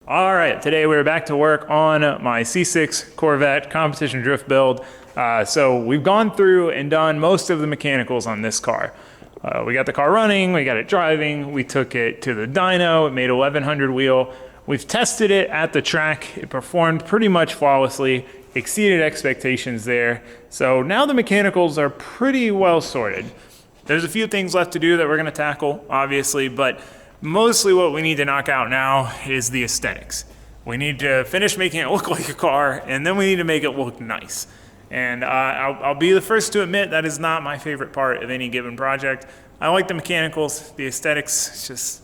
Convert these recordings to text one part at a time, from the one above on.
All right, today we're back to work on my C6 Corvette competition drift build. So we've gone through and done most of the mechanicals on this car. We got the car running, we got it driving, we took it to the dyno, it made 1100 wheel. We've tested it at the track, it performed pretty much flawlessly, exceeded expectations there. So now the mechanicals are pretty well sorted. There's a few things left to do that we're gonna tackle, obviously, but mostly what we need to knock out now is the aesthetics. We need to finish making it look like a car, and then we need to make it look nice. And I'll be the first to admit that is not my favorite part of any given project. I like the mechanicals, the aesthetics, it's just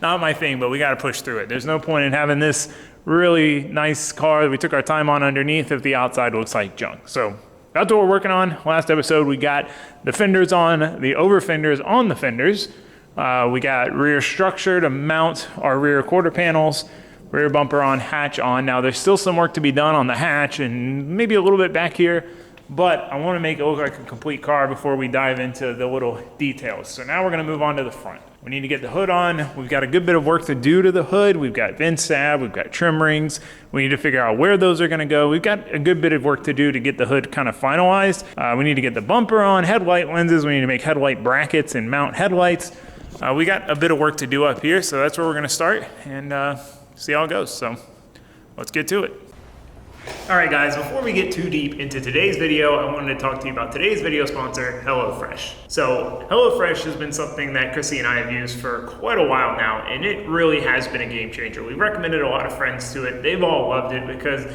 not my thing, but we gotta push through it. There's no point in having this really nice car that we took our time on underneath if the outside looks like junk. So that's what we're working on. Last episode we got the fenders on, the over fenders on the fenders. We got rear structure to mount our rear quarter panels, rear bumper on, hatch on. Now there's still some work to be done on the hatch and maybe a little bit back here, but I want to make it look like a complete car before we dive into the little details. So now we're going to move on to the front. We need to get the hood on. We've got a good bit of work to do to the hood. We've got vent stab, we've got trim rings. We need to figure out where those are going to go. We've got a good bit of work to do to get the hood kind of finalized. We need to get the bumper on, headlight lenses. We need to make headlight brackets and mount headlights. We got a bit of work to do up here, so that's where we're gonna start and see how it goes. So let's get to it. All right, guys, before we get too deep into today's video, I wanted to talk to you about today's video sponsor, HelloFresh. So HelloFresh has been something that Chrissy and I have used for quite a while now, and it really has been a game changer. We've recommended a lot of friends to it. They've all loved it because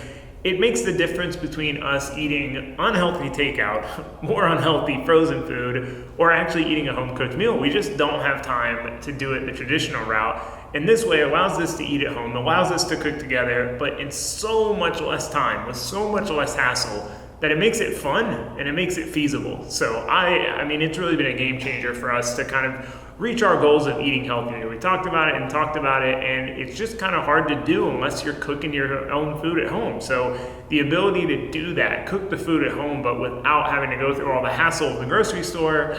it makes the difference between us eating unhealthy takeout, more unhealthy frozen food, or actually eating a home-cooked meal. We just don't have time to do it the traditional route. And this way allows us to eat at home, allows us to cook together, but in so much less time, with so much less hassle, that it makes it fun and it makes it feasible. So I mean, it's really been a game changer for us to kind of reach our goals of eating healthier. We talked about it, and it's just kind of hard to do unless you're cooking your own food at home. So the ability to do that, cook the food at home, but without having to go through all the hassle of the grocery store,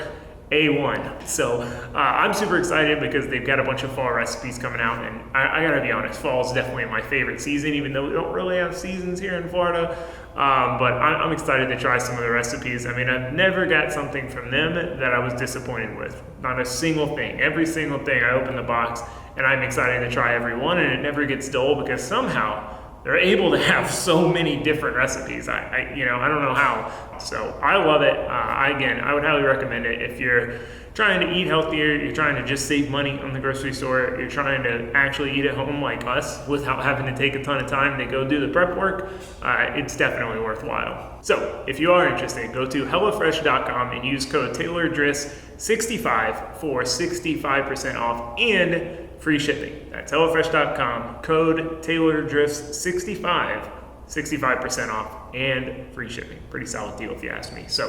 A1. So I'm super excited because they've got a bunch of fall recipes coming out, and I gotta be honest, fall is definitely my favorite season, even though we don't really have seasons here in Florida. But I'm excited to try some of the recipes. I mean, I've never got something from them that I was disappointed with. Not a single thing. Every single thing I open the box, and I'm excited to try every one, and it never gets dull because somehow they're able to have so many different recipes. I don't know how. So I love it. Again, I would highly recommend it if you're trying to eat healthier, you're trying to just save money on the grocery store, you're trying to actually eat at home like us without having to take a ton of time to go do the prep work. It's definitely worthwhile. So if you are interested, go to HelloFresh.com and use code TaylorDrifts65 for 65% off and free shipping. That's HelloFresh.com, code TaylorDrifts65, 65% off and free shipping. Pretty solid deal if you ask me. So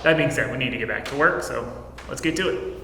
that being said, we need to get back to work, so let's get to it.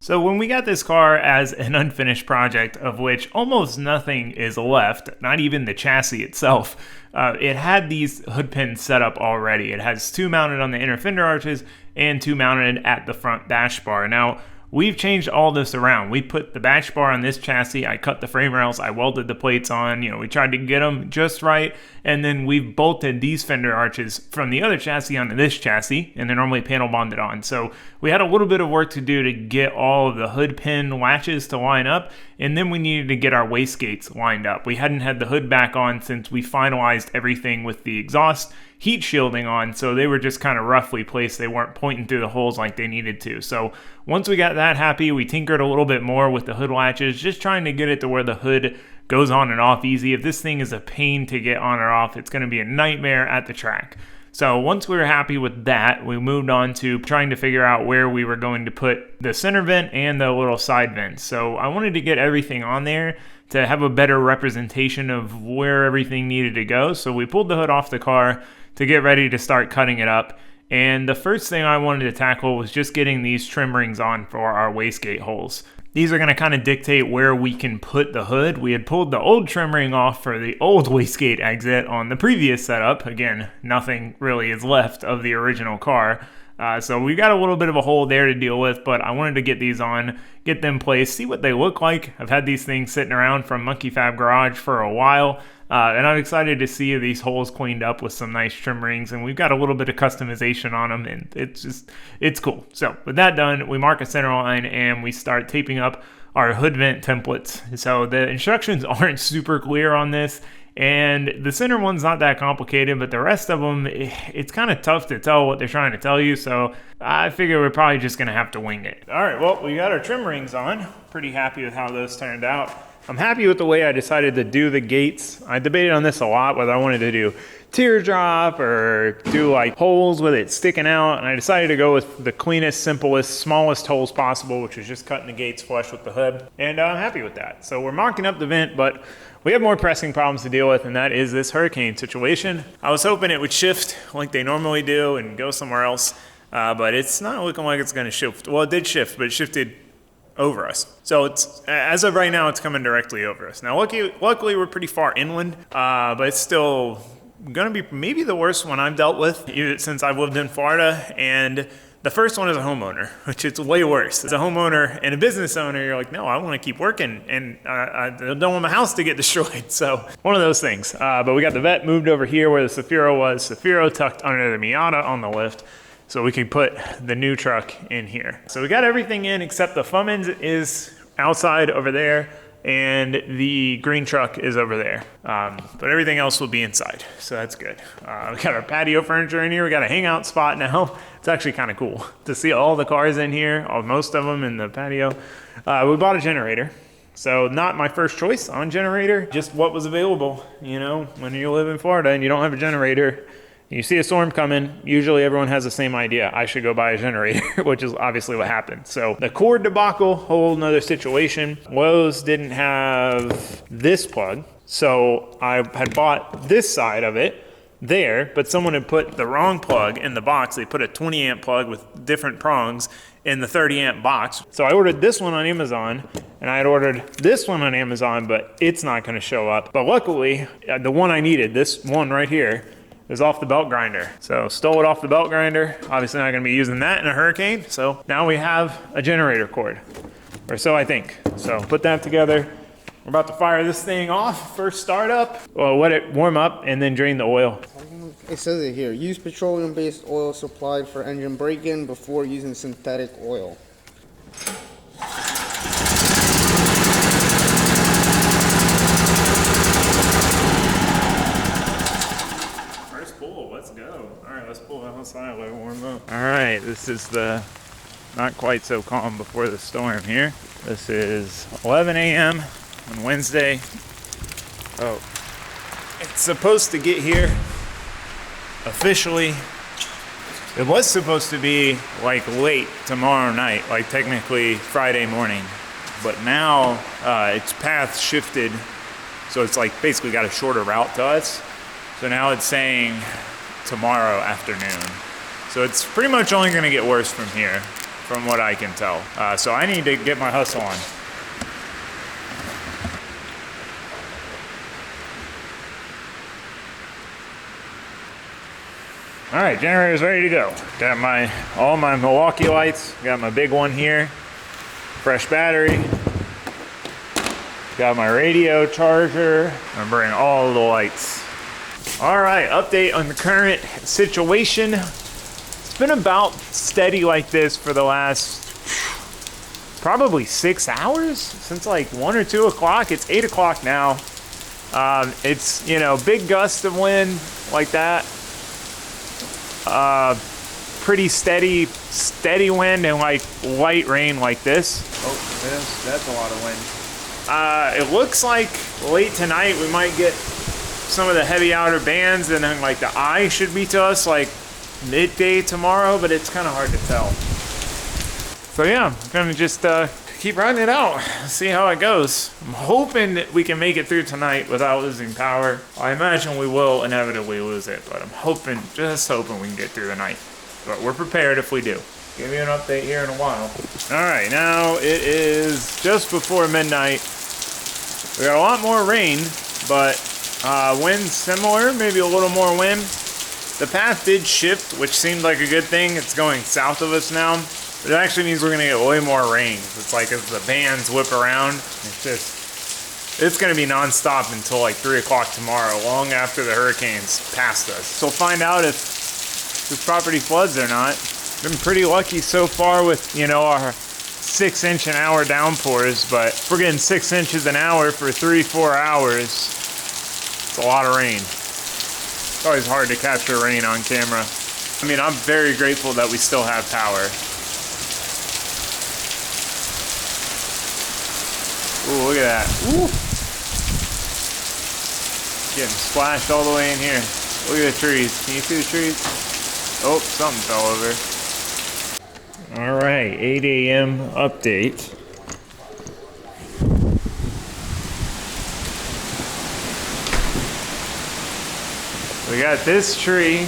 So when we got this car as an unfinished project, of which almost nothing is left, not even the chassis itself, it had these hood pins set up already. It has two mounted on the inner fender arches and two mounted at the front dash bar. Now, we've changed all this around. We put the batch bar on this chassis, I cut the frame rails, I welded the plates on, we tried to get them just right, and then we've bolted these fender arches from the other chassis onto this chassis, and they're normally panel bonded on. So we had a little bit of work to do to get all of the hood pin latches to line up, and then we needed to get our wastegates lined up. We hadn't had the hood back on since we finalized everything with the exhaust heat shielding on, so they were just kind of roughly placed. They weren't pointing through the holes like they needed to. So once we got that happy, we tinkered a little bit more with the hood latches, just trying to get it to where the hood goes on and off easy. If this thing is a pain to get on or off, it's going to be a nightmare at the track. So once we were happy with that, we moved on to trying to figure out where we were going to put the center vent and the little side vents. So I wanted to get everything on there to have a better representation of where everything needed to go. So we pulled the hood off the car to get ready to start cutting it up. And the first thing I wanted to tackle was just getting these trim rings on for our wastegate holes. These are going to kind of dictate where we can put the hood. We had pulled the old trim ring off for the old wastegate exit on the previous setup. Again, nothing really is left of the original car. So we got a little bit of a hole there to deal with, but I wanted to get these on, get them placed, see what they look like. I've had these things sitting around from Monkey Fab Garage for a while, and I'm excited to see these holes cleaned up with some nice trim rings, and we've got a little bit of customization on them, and it's cool. So with that done, we mark a center line and we start taping up our hood vent templates. So the instructions aren't super clear on this, and the center one's not that complicated, but the rest of them, it's kind of tough to tell what they're trying to tell you, so I figure we're probably just gonna have to wing it. All right, well, we got our trim rings on. Pretty happy with how those turned out. I'm happy with the way I decided to do the gates. I debated on this a lot, whether I wanted to do teardrop or do like holes with it sticking out, and I decided to go with the cleanest, simplest, smallest holes possible, which is just cutting the gates flush with the hood, and I'm happy with that. So we're marking up the vent, but we have more pressing problems to deal with, and that is this hurricane situation. I was hoping it would shift like they normally do and go somewhere else, but it's not looking like it's gonna shift. Well, it did shift, but it shifted over us. So it's, as of right now, it's coming directly over us. Now, luckily we're pretty far inland, but it's still gonna be maybe the worst one I've dealt with since I've lived in Florida, and the first one is a homeowner, which is way worse. As a homeowner and a business owner, you're like, no, I want to keep working, and I don't want my house to get destroyed. So one of those things. But we got the vet moved over here where the Safiro was. Safiro tucked under the Miata on the lift, so we could put the new truck in here. So we got everything in except the Fummins is outside over there, and the green truck is over there. But everything else will be inside, so that's good. We got our patio furniture in here. We got a hangout spot now. It's actually kind of cool to see all the cars in here, most of them in the patio. We bought a generator. So not my first choice on generator, just what was available. You know, when you live in Florida and you don't have a generator, you see a storm coming, usually everyone has the same idea. I should go buy a generator, which is obviously what happened. So the cord debacle, whole nother situation. Lowe's didn't have this plug, so I had bought this side of it there, but someone had put the wrong plug in the box. They put a 20 amp plug with different prongs in the 30 amp box. So I ordered this one on Amazon, and I had ordered this one on Amazon, but it's not gonna show up. But luckily, the one I needed, this one right here, is off the belt grinder. So stole it off the belt grinder. Obviously not gonna be using that in a hurricane. So now we have a generator cord, or so I think. So put that together. We're about to fire this thing off. First startup. Well, let it warm up and then drain the oil. It says it here. Use petroleum-based oil supplied for engine break-in before using synthetic oil. Let's go. All right, let's pull outside, let it warm up. All right, this is the not quite so calm before the storm here. This is 11 a.m. on Wednesday. Oh, it's supposed to get here officially. It was supposed to be like late tomorrow night, like technically Friday morning, but now its path shifted, so it's like basically got a shorter route to us. So now it's saying tomorrow afternoon. So it's pretty much only gonna get worse from here, from what I can tell. So I need to get my hustle on. All right, generator's ready to go. Got all my Milwaukee lights. Got my big one here, fresh battery. Got my radio charger. I'm bringing all the lights. All right, update on the current situation. It's been about steady like this for the last probably 6 hours, since like 1 or 2 o'clock. It's 8 o'clock now. It's, you know, big gust of wind like that. Pretty steady wind and like light rain like this. Oh, that's a lot of wind. It looks like late tonight we might get some of the heavy outer bands, and then like the eye should be to us like midday tomorrow, but it's kind of hard to tell. So yeah, I'm gonna just keep riding it out, see how it goes. I'm hoping that we can make it through tonight without losing power. I imagine we will inevitably lose it, but I'm just hoping we can get through the night. But we're prepared if we do. Give you an update here in a while. All right, now it is just before midnight. We got a lot more rain, but wind similar, maybe a little more wind. The path did shift, which seemed like a good thing. It's going south of us now. But it actually means we're gonna get way more rain. It's like as the bands whip around, it's gonna be nonstop until like 3 o'clock tomorrow, long after the hurricanes passed us. So we'll find out if this property floods or not. Been pretty lucky so far with, you know, our 6-inch an hour downpours, but if we're getting 6 inches an hour for 3-4 hours, it's a lot of rain. It's always hard to capture rain on camera. I mean, I'm very grateful that we still have power. Ooh, look at that. Ooh. Getting splashed all the way in here. Look at the trees. Can you see the trees? Oh, something fell over. All right, 8 a.m. update. We got this tree.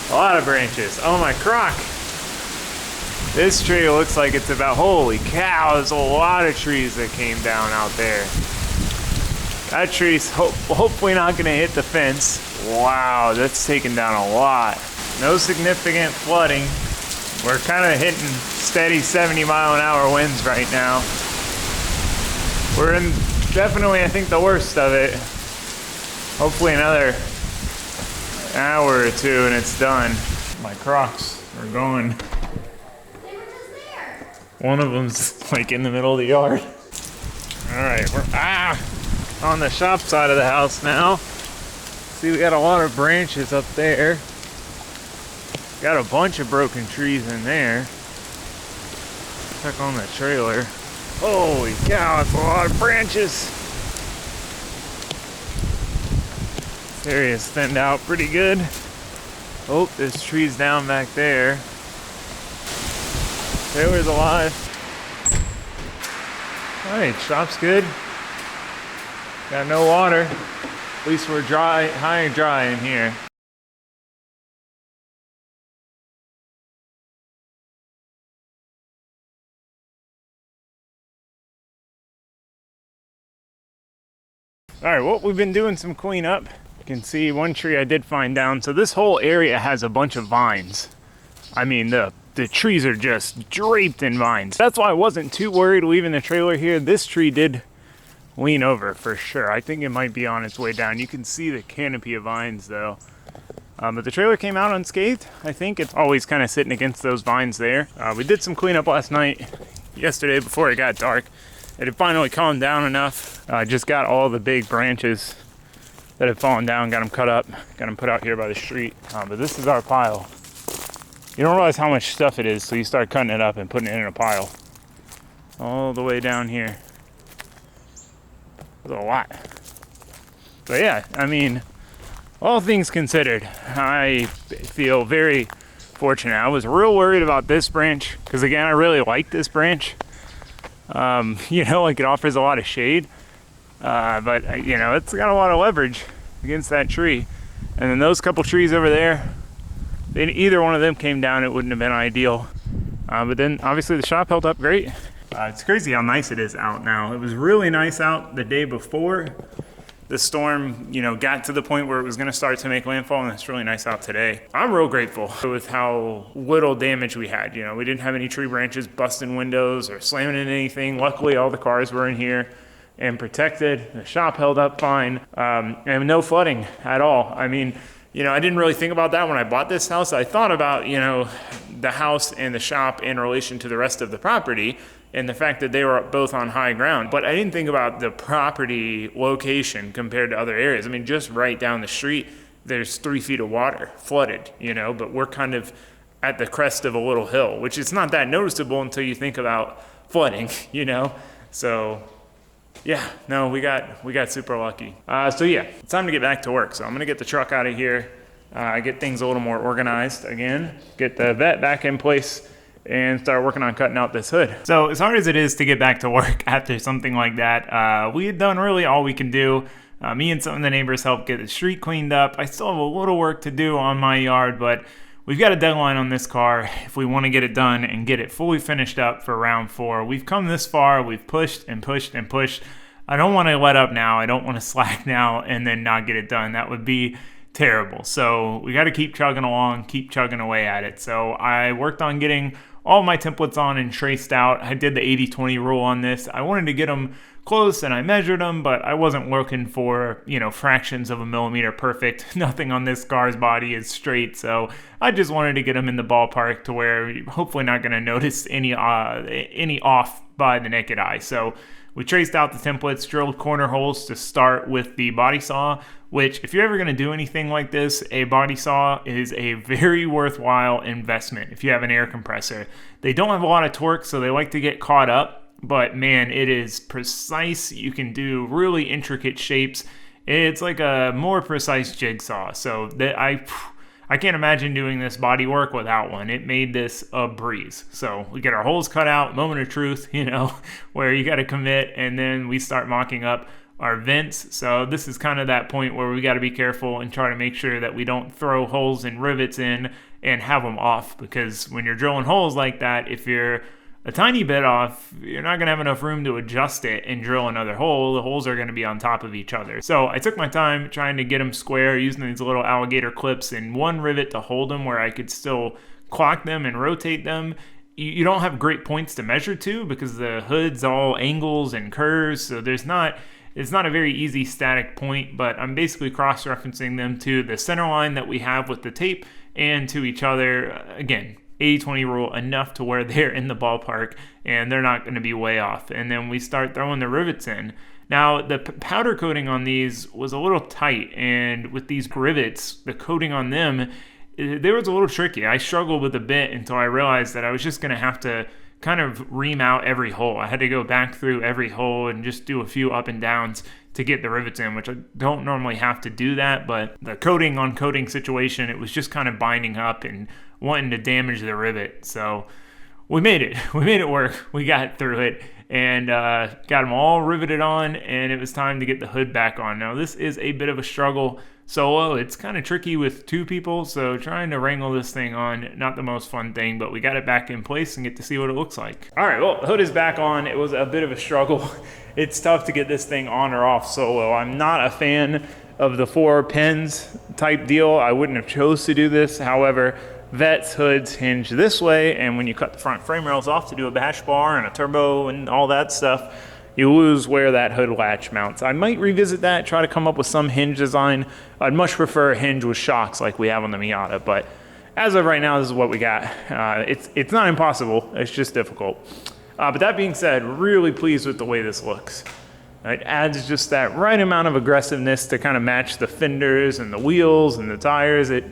A lot of branches. Oh, my crock. This tree looks like it's about, holy cow, there's a lot of trees that came down out there. That tree's hopefully not gonna hit the fence. Wow, that's taken down a lot. No significant flooding. We're kind of hitting steady 70-mile-an-hour winds right now. We're in definitely, I think, the worst of it. Hopefully another hour or two and it's done. My Crocs are going. One of them's like in the middle of the yard. All right, we're on the shop side of the house now. See, we got a lot of branches up there. Got a bunch of broken trees in there. Check on the trailer. Holy cow, that's a lot of branches. This area's thinned out pretty good. Oh, there's trees down back there. Trailer's alive. Alright, shop's good. Got no water. At least we're dry, high and dry in here. Alright, well, we've been doing some cleanup. You can see one tree I did find down. So this whole area has a bunch of vines. I mean, the trees are just draped in vines. That's why I wasn't too worried leaving the trailer here. This tree did lean over for sure. I think it might be on its way down. You can see the canopy of vines though. But the trailer came out unscathed. I think it's always kind of sitting against those vines there. We did some cleanup last night, yesterday before it got dark. It had finally calmed down enough. Just got all the big branches that had fallen down, got them cut up, got them put out here by the street. But this is our pile. You don't realize how much stuff it is, so you start cutting it up and putting it in a pile. All the way down here. There's a lot. But yeah, I mean, all things considered, I feel very fortunate. I was real worried about this branch, because again, I really like this branch. You know, like it offers a lot of shade. But, you know, it's got a lot of leverage against that tree. And then those couple trees over there, if either one of them came down, it wouldn't have been ideal. But then obviously the shop held up great. It's crazy how nice it is out now. It was really nice out the day before the storm, you know, got to the point where it was gonna start to make landfall, and it's really nice out today. I'm real grateful with how little damage we had. You know, we didn't have any tree branches busting windows or slamming into anything. Luckily, all the cars were in here and protected. The shop held up fine, and no flooding at all. I mean, you know, I didn't really think about that when I bought this house. I thought about, you know, the house and the shop in relation to the rest of the property and the fact that they were both on high ground. But I didn't think about the property location compared to other areas. I mean, just right down the street, there's 3 feet of water, flooded, you know, but we're kind of at the crest of a little hill, which is not that noticeable until you think about flooding, you know? So yeah, no, we got super lucky. So yeah, it's time to get back to work. So I'm gonna get the truck out of here, get things a little more organized again, get the vet back in place, and start working on cutting out this hood. So as hard as it is to get back to work after something like that, we had done really all we can do. Me and some of the neighbors helped get the street cleaned up. I still have a little work to do on my yard, but we've got a deadline on this car if we want to get it done and get it fully finished up for round 4. We've come this far. We've pushed and pushed and pushed. I don't want to let up now. I don't want to slack now and then not get it done. That would be terrible. So we got to keep chugging along, keep chugging away at it. So I worked on getting all my templates on and traced out. I did the 80-20 rule on this. I wanted to get them close and I measured them, but I wasn't looking for, you know, fractions of a millimeter perfect. Nothing on this car's body is straight, so I just wanted to get them in the ballpark to where you're hopefully not going to notice any off by the naked eye. So we traced out the templates, drilled corner holes to start with the body saw, which if you're ever going to do anything like this, a body saw is a very worthwhile investment if you have an air compressor. They don't have a lot of torque, so they like to get caught up. But man, it is precise. You can do really intricate shapes. It's like a more precise jigsaw. So that I can't imagine doing this body work without one. It made this a breeze. So we get our holes cut out, moment of truth, you know, where you got to commit, and then we start mocking up our vents. So this is kind of that point where we got to be careful and try to make sure that we don't throw holes and rivets in and have them off, because when you're drilling holes like that, if you're a tiny bit off, you're not going to have enough room to adjust it and drill another hole. The holes are going to be on top of each other. So I took my time trying to get them square using these little alligator clips and one rivet to hold them where I could still clock them and rotate them. You don't have great points to measure to because the hood's all angles and curves, so it's not a very easy static point, but I'm basically cross-referencing them to the center line that we have with the tape and to each other. Again, 80-20 rule, enough to where they're in the ballpark and they're not going to be way off. And then we start throwing the rivets in. Now, the powder coating on these was a little tight, and with these rivets, the coating on them, there was a little tricky. I struggled with a bit until I realized that I was just going to have to kind of ream out every hole. I had to go back through every hole and just do a few up and downs to get the rivets in, which I don't normally have to do that, but the coating on coating situation, it was just kind of binding up and wanting to damage the rivet. So we made it. We made it work. We got through it and got them all riveted on, and it was time to get the hood back on. Now, this is a bit of a struggle solo. It's kind of tricky with two people, so trying to wrangle this thing on, not the most fun thing, but we got it back in place and get to see what it looks like. All right, well, the hood is back on. It was a bit of a struggle. It's tough to get this thing on or off solo. I'm not a fan of the 4 pins type deal. I wouldn't have chose to do this. However, Vet's hoods hinge this way, and when you cut the front frame rails off to do a bash bar and a turbo and all that stuff, you lose where that hood latch mounts. I might revisit that, try to come up with some hinge design. I'd much prefer a hinge with shocks like we have on the Miata, but as of right now, this is what we got. It's not impossible, it's just difficult. But that being said, really pleased with the way this looks. It adds just that right amount of aggressiveness to kind of match the fenders and the wheels and the tires. It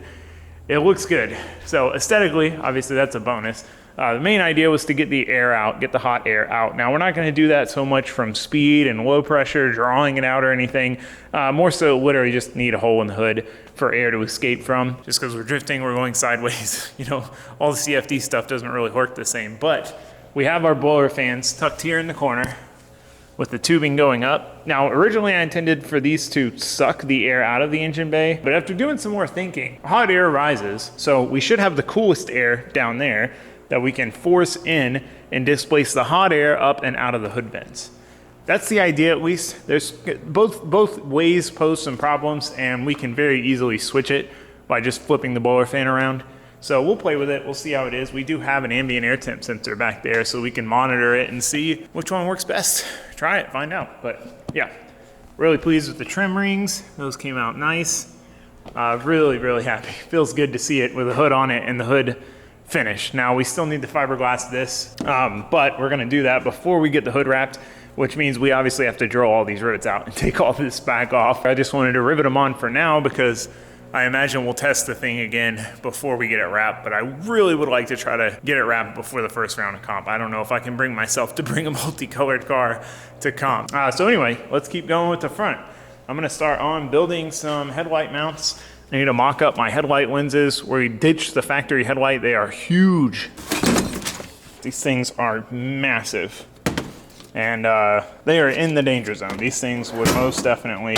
looks good. So aesthetically, obviously that's a bonus. The main idea was to get the air out, get the hot air out. Now, we're not going to do that so much from speed and low pressure, drawing it out or anything. More so literally just need a hole in the hood for air to escape from. Just because we're drifting, we're going sideways. You know, all the CFD stuff doesn't really work the same. But we have our blower fans tucked here in the corner with the tubing going up. Now, originally I intended for these to suck the air out of the engine bay, but after doing some more thinking, hot air rises, so we should have the coolest air down there that we can force in and displace the hot air up and out of the hood vents. That's the idea, at least. There's both ways pose some problems, and we can very easily switch it by just flipping the blower fan around. So we'll play with it, we'll see how it is. We do have an ambient air temp sensor back there, so we can monitor it and see which one works best. Try it, find out. But yeah, really pleased with the trim rings. Those came out nice. Really, really happy. Feels good to see it with the hood on it and the hood finished. Now we still need to fiberglass this, but we're gonna do that before we get the hood wrapped, which means we obviously have to drill all these rivets out and take all this back off. I just wanted to rivet them on for now because I imagine we'll test the thing again before we get it wrapped, but I really would like to try to get it wrapped before the first round of comp. I don't know if I can bring myself to bring a multicolored car to comp. So anyway, let's keep going with the front. I'm gonna start on building some headlight mounts. I need to mock up my headlight lenses. We ditched the factory headlight. They are huge. These things are massive. And they are in the danger zone. These things would most definitely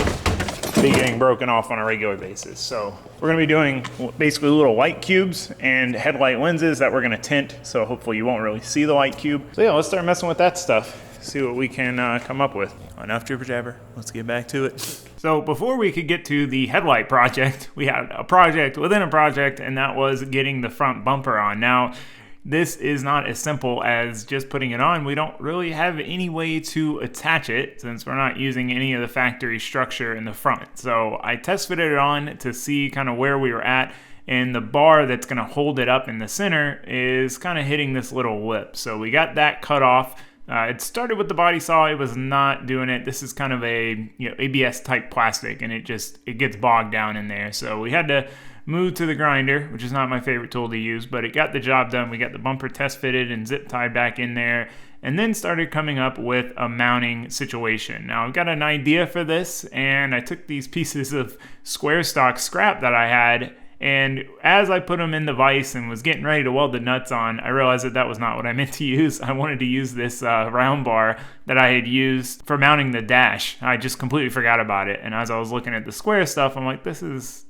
be getting broken off on a regular basis. So we're gonna be doing basically little light cubes and headlight lenses that we're gonna tint, so hopefully you won't really see the light cube. So yeah, let's start messing with that stuff, see what we can come up with. Enough jibber jabber, let's get back to it. So before we could get to the headlight project, we had a project within a project, and that was getting the front bumper on. Now, this is not as simple as just putting it on. We don't really have any way to attach it since we're not using any of the factory structure in the front. So I test fitted it on to see kind of where we were at, and the bar that's going to hold it up in the center is kind of hitting this little lip. So we got that cut off. It started with the body saw. It was not doing it. This is kind of a ABS type plastic, and it gets bogged down in there. So we had to move to the grinder, which is not my favorite tool to use, but it got the job done. We got the bumper test fitted and zip tied back in there, and then started coming up with a mounting situation. Now I've got an idea for this, and I took these pieces of square stock scrap that I had, and as I put them in the vise and was getting ready to weld the nuts on, I realized that was not what I meant to use. I wanted to use this round bar that I had used for mounting the dash. I just completely forgot about it. And as I was looking at the square stuff, I'm like, this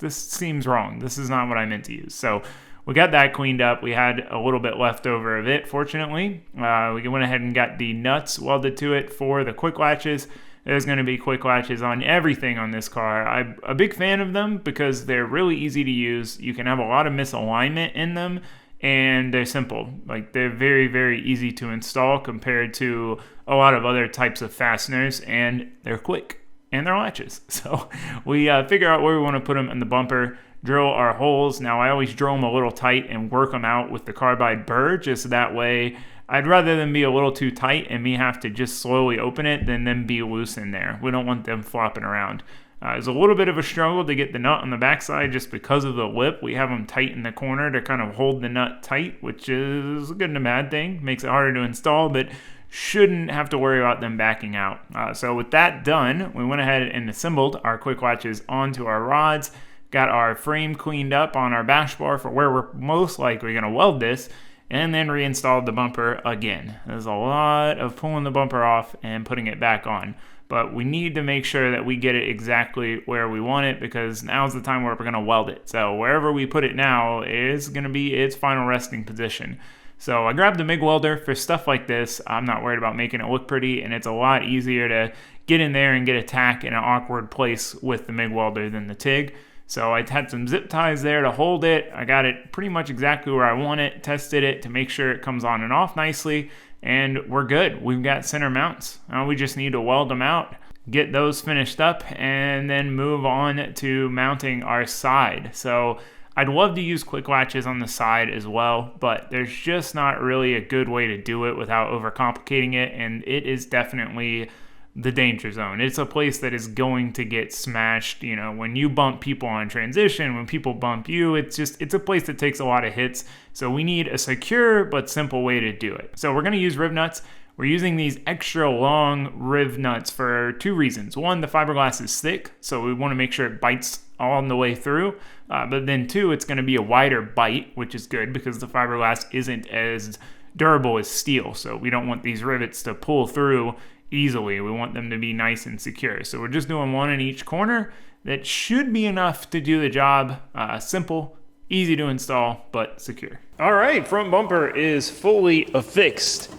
seems wrong. This is not what I meant to use. So we got that cleaned up. We had a little bit left over of it, fortunately. We went ahead and got the nuts welded to it for the quick latches. There's going to be quick latches on everything on this car. I'm a big fan of them because they're really easy to use. You can have a lot of misalignment in them, and they're simple. Like, they're very, very easy to install compared to a lot of other types of fasteners, and they're quick, and they're latches. So we figure out where we want to put them in the bumper, drill our holes. Now, I always drill them a little tight and work them out with the carbide burr, just that way I'd rather them be a little too tight and me have to just slowly open it than them be loose in there. We don't want them flopping around. It's a little bit of a struggle to get the nut on the backside just because of the lip. We have them tight in the corner to kind of hold the nut tight, which is a good and a bad thing. Makes it harder to install, but shouldn't have to worry about them backing out. So with that done, we went ahead and assembled our quick latches onto our rods, got our frame cleaned up on our bash bar for where we're most likely going to weld this, and then reinstalled the bumper again. There's a lot of pulling the bumper off and putting it back on, but we need to make sure that we get it exactly where we want it, because now's the time where we're going to weld it. So wherever we put it now is going to be its final resting position. So I grabbed the MIG welder for stuff like this. I'm not worried about making it look pretty, and it's a lot easier to get in there and get a tack in an awkward place with the MIG welder than the TIG. So I had some zip ties there to hold it. I got it pretty much exactly where I want it, tested it to make sure it comes on and off nicely, and we're good. We've got center mounts. Now we just need to weld them out, get those finished up, and then move on to mounting our side. So I'd love to use quick latches on the side as well, but there's just not really a good way to do it without overcomplicating it, and it is definitely the danger zone. It's a place that is going to get smashed. You know, when you bump people on transition, when people bump you, it's a place that takes a lot of hits. So we need a secure but simple way to do it. So we're going to use riv nuts. We're using these extra long riv nuts for two reasons. One, the fiberglass is thick, so we want to make sure it bites all the way through. But then two, it's going to be a wider bite, which is good because the fiberglass isn't as durable as steel. So we don't want these rivets to pull through easily. We want them to be nice and secure. So we're just doing one in each corner. That should be enough to do the job. Simple, easy to install, but secure. All right, front bumper is fully affixed.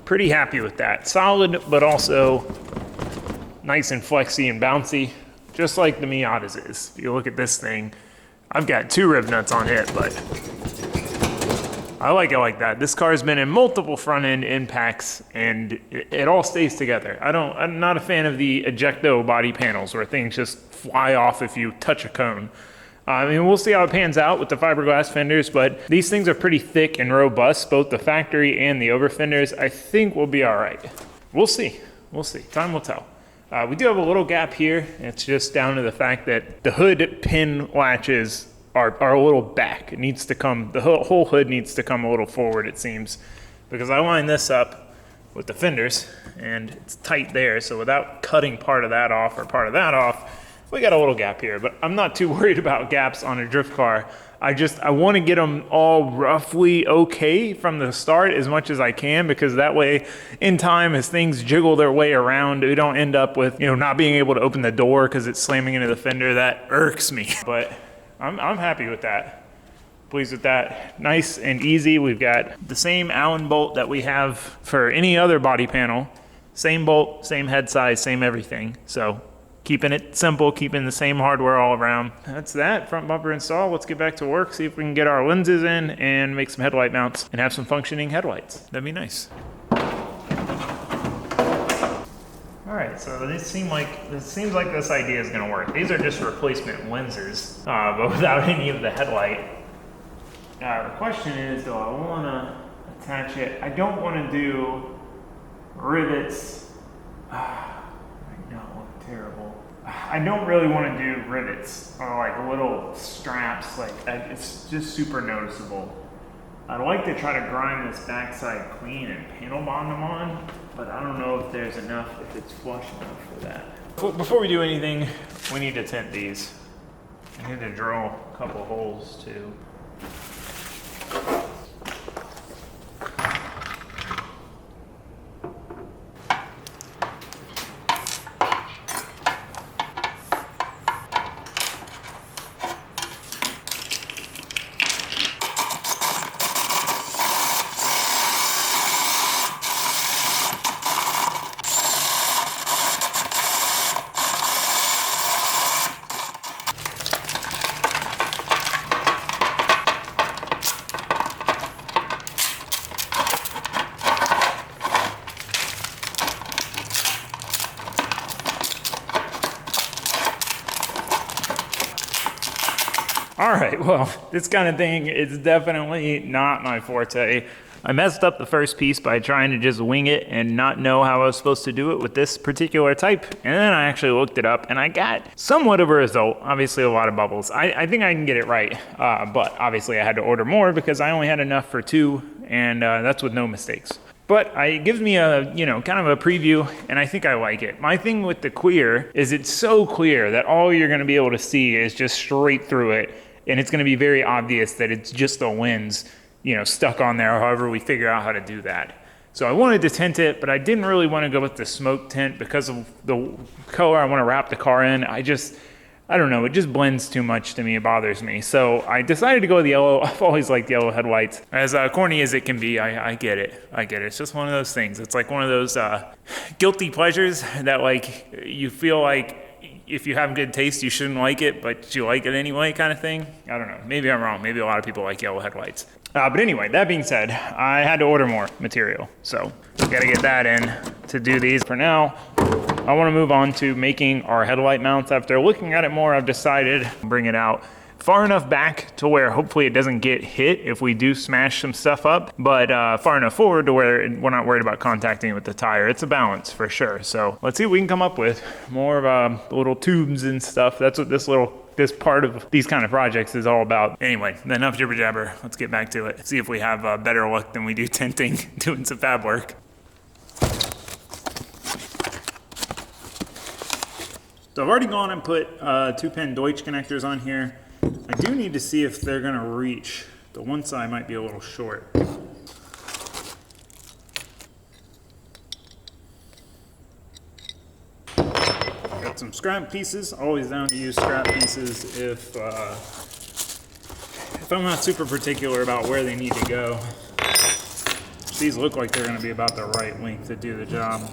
Pretty happy with that. Solid, but also nice and flexy and bouncy, just like the Miata's is. If you look at this thing, I've got two riv nuts on it, but I like it like that. This car's been in multiple front end impacts and it all stays together. I'm not a fan of the ejecto body panels where things just fly off if you touch a cone. I mean, we'll see how it pans out with the fiberglass fenders, but these things are pretty thick and robust, both the factory and the over fenders. I think we'll be all right. We'll see. We'll see. Time will tell. We do have a little gap here. It's just down to the fact that the hood pin latches are a little back. It needs to come, the whole hood needs to come a little forward, it seems, because I lined this up with the fenders and it's tight there. So without cutting part of that off or part of that off, we got a little gap here, but I'm not too worried about gaps on a drift car. I want to get them all roughly okay from the start as much as I can, because that way in time as things jiggle their way around, we don't end up with, not being able to open the door because it's slamming into the fender. That irks me, but I'm happy with that. Pleased with that. Nice and easy. We've got the same Allen bolt that we have for any other body panel. Same bolt, same head size, same everything. So keeping it simple, keeping the same hardware all around. That's that, front bumper install. Let's get back to work, see if we can get our lenses in and make some headlight mounts and have some functioning headlights. That'd be nice. All right, so this seems like this idea is gonna work. These are just replacement lenses, but without any of the headlight. The question is, do I wanna attach it? I don't wanna do rivets. Right now look terrible. I don't really want to do rivets or like little straps. Like it's just super noticeable. I'd like to try to grind this backside clean and panel bond them on, but I don't know if there's enough, if it's flush enough for that. Before we do anything, we need to tint these. I need to drill a couple holes too. All right, well, this kind of thing is definitely not my forte. I messed up the first piece by trying to just wing it and not know how I was supposed to do it with this particular type. And then I actually looked it up and I got somewhat of a result. Obviously a lot of bubbles. I think I can get it right, but obviously I had to order more because I only had enough for 2, and that's with no mistakes. But it gives me a, kind of a preview, and I think I like it. My thing with the clear is it's so clear that all you're gonna be able to see is just straight through it, and it's gonna be very obvious that it's just the lens, stuck on there, however we figure out how to do that. So I wanted to tint it, but I didn't really wanna go with the smoke tint because of the color I wanna wrap the car in. I don't know, it just blends too much to me, it bothers me. So I decided to go with yellow. I've always liked yellow headlights. As corny as it can be, I get it. It's just one of those things. It's like one of those guilty pleasures that you feel like if you have good taste, you shouldn't like it, but you like it anyway kind of thing. I don't know, maybe I'm wrong. Maybe a lot of people like yellow headlights. But anyway, that being said, I had to order more material. So gotta get that in to do these. For now, I want to move on to making our headlight mounts. After looking at it more, I've decided to bring it out far enough back to where hopefully it doesn't get hit if we do smash some stuff up, but far enough forward to where we're not worried about contacting it with the tire. It's a balance for sure. So let's see what we can come up with. More of little tubes and stuff. That's what this part of these kind of projects is all about. Anyway, enough jibber jabber. Let's get back to it. See if we have better luck than we do tinting, doing some fab work. So I've already gone and put 2-pin Deutsch connectors on here. I do need to see if they're gonna reach. The one side might be a little short. Got some scrap pieces. Always down to use scrap pieces if I'm not super particular about where they need to go. These look like they're gonna be about the right length to do the job.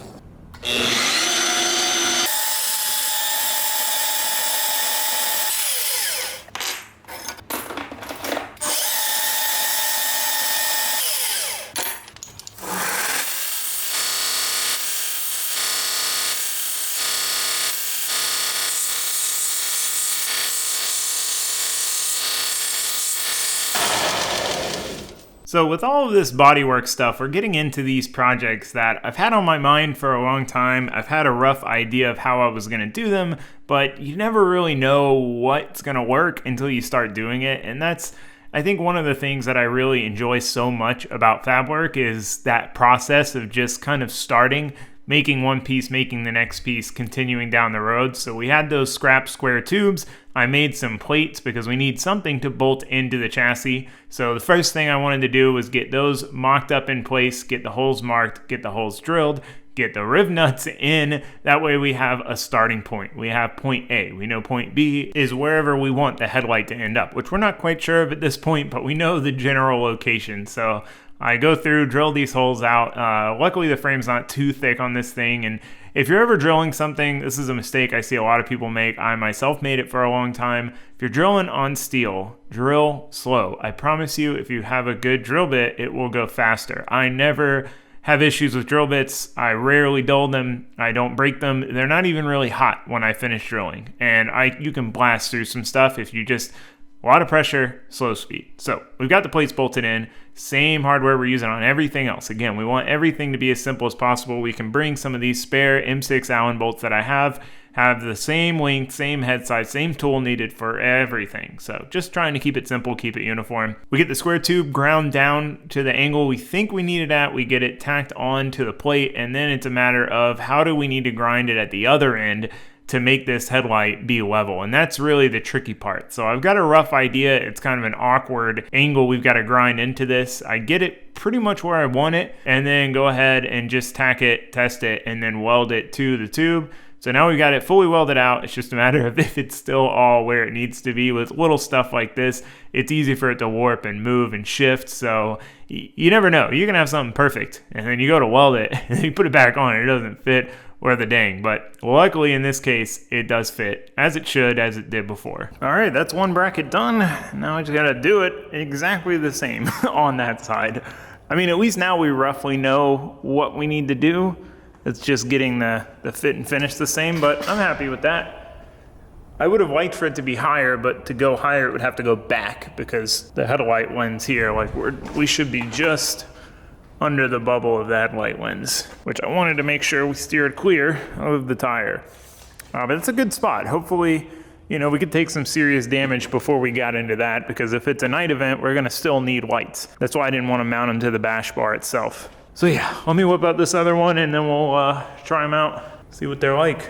So with all of this bodywork stuff, we're getting into these projects that I've had on my mind for a long time. I've had a rough idea of how I was gonna do them, but you never really know what's gonna work until you start doing it. And that's, I think, one of the things that I really enjoy so much about fab work is that process of just kind of starting, making one piece, making the next piece, continuing down the road. So we had those scrap square tubes. I made some plates because we need something to bolt into the chassis. So the first thing I wanted to do was get those mocked up in place, get the holes marked, get the holes drilled, get the riv nuts in. That way we have a starting point. We have point A. We know point B is wherever we want the headlight to end up, which we're not quite sure of at this point, but we know the general location. So I go through, drill these holes out. Luckily the frame's not too thick on this thing, and if you're ever drilling something, this is a mistake I see a lot of people make. I myself made it for a long time. If you're drilling on steel, drill slow. I promise you, if you have a good drill bit, it will go faster. I never have issues with drill bits. I rarely dull them. I don't break them. They're not even really hot when I finish drilling. And you can blast through some stuff if you just, a lot of pressure, slow speed. So we've got the plates bolted in. Same hardware we're using on everything else. Again, we want everything to be as simple as possible. We can bring some of these spare M6 Allen bolts that I have the same length, same head size, same tool needed for everything. So just trying to keep it simple, keep it uniform. We get the square tube ground down to the angle we think we need it at. We get it tacked on to the plate, and then it's a matter of how do we need to grind it at the other end to make this headlight be level. And that's really the tricky part. So I've got a rough idea. It's kind of an awkward angle we've got to grind into this. I get it pretty much where I want it, and then go ahead and just tack it, test it, and then weld it to the tube. So now we've got it fully welded out. It's just a matter of if it's still all where it needs to be. With little stuff like this, it's easy for it to warp and move and shift. So you never know. You can have something perfect, and then you go to weld it, and then you put it back on, and it doesn't fit, or the dang. But luckily in this case, it does fit as it should, as it did before. All right, that's one bracket done. Now I just gotta do it exactly the same on that side. I mean, at least now we roughly know what we need to do. It's just getting the fit and finish the same, but I'm happy with that. I would have liked for it to be higher, but to go higher, it would have to go back because the headlight lens here, like we should be just under the bubble of the headlight lens, which I wanted to make sure we steered clear of the tire. But it's a good spot. Hopefully, you know, we could take some serious damage before we got into that, because if it's a night event, we're gonna still need lights. That's why I didn't want to mount them to the bash bar itself. So yeah, let me whip out this other one and then we'll try them out, see what they're like.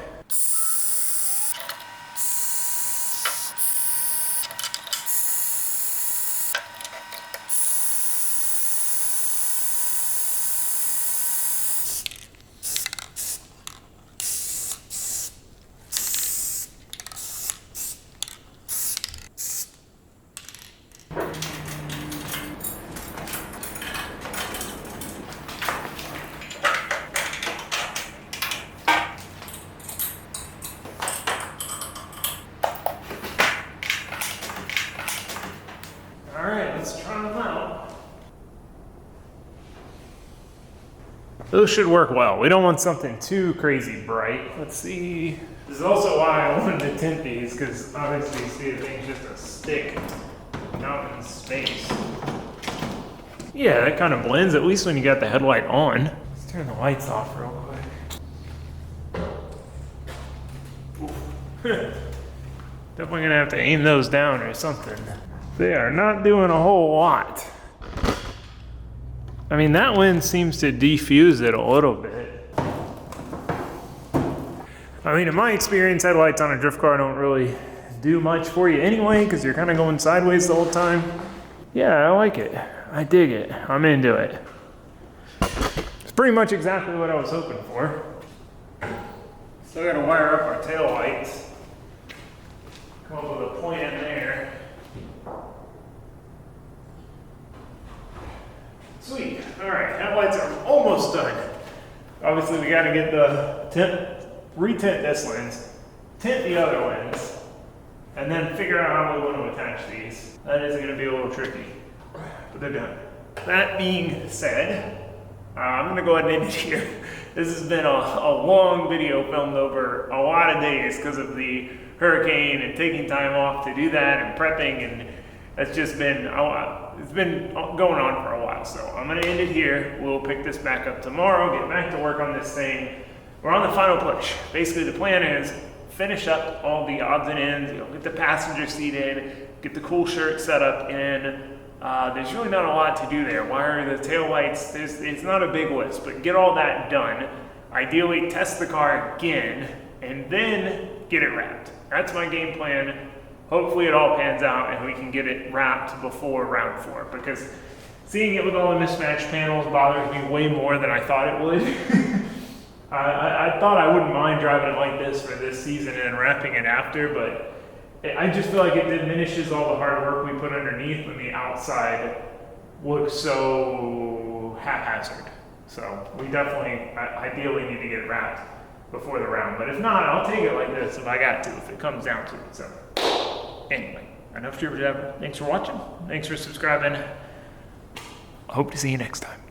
All right, let's try them out. Those should work well. We don't want something too crazy bright. Let's see. This is also why I wanted to tint these, because obviously you see the thing's just a stick out in space. Yeah, that kind of blends, at least when you got the headlight on. Let's turn the lights off real quick. Definitely gonna have to aim those down or something. They are not doing a whole lot. I mean, that lens seems to defuse it a little bit. I mean, in my experience, headlights on a drift car don't really do much for you anyway, because you're kind of going sideways the whole time. Yeah, I like it. I dig it. I'm into it. It's pretty much exactly what I was hoping for. Still gotta wire up our tail lights. Come up with a plan there. Sweet. All right, headlights are almost done. Obviously, we got to get the retint this lens, tint the other lens, and then figure out how we want to attach these. That is going to be a little tricky, but they're done. That being said, I'm going to go ahead and end it here. This has been a long video filmed over a lot of days because of the hurricane and taking time off to do that and prepping, and that's just been it's been going on for a while. So I'm going to end it here. We'll pick this back up tomorrow, get back to work on this thing. We're on the final push. Basically, the plan is finish up all the odds and ends, get the passenger seat in, get the cool shirt set up in. There's really not a lot to do there. Wire the tail lights, it's not a big list, but get all that done. Ideally, test the car again, and then get it wrapped. That's my game plan. Hopefully it all pans out and we can get it wrapped before round 4, because seeing it with all the mismatched panels bothers me way more than I thought it would. I thought I wouldn't mind driving it like this for this season and wrapping it after, but I just feel like it diminishes all the hard work we put underneath when the outside looks so go haphazard. So we definitely, ideally need to get it wrapped before the round. But if not, I'll take it like this if I got to, if it comes down to it. So anyway, enough jibber jabber. Thanks for watching. Thanks for subscribing. Hope to see you next time.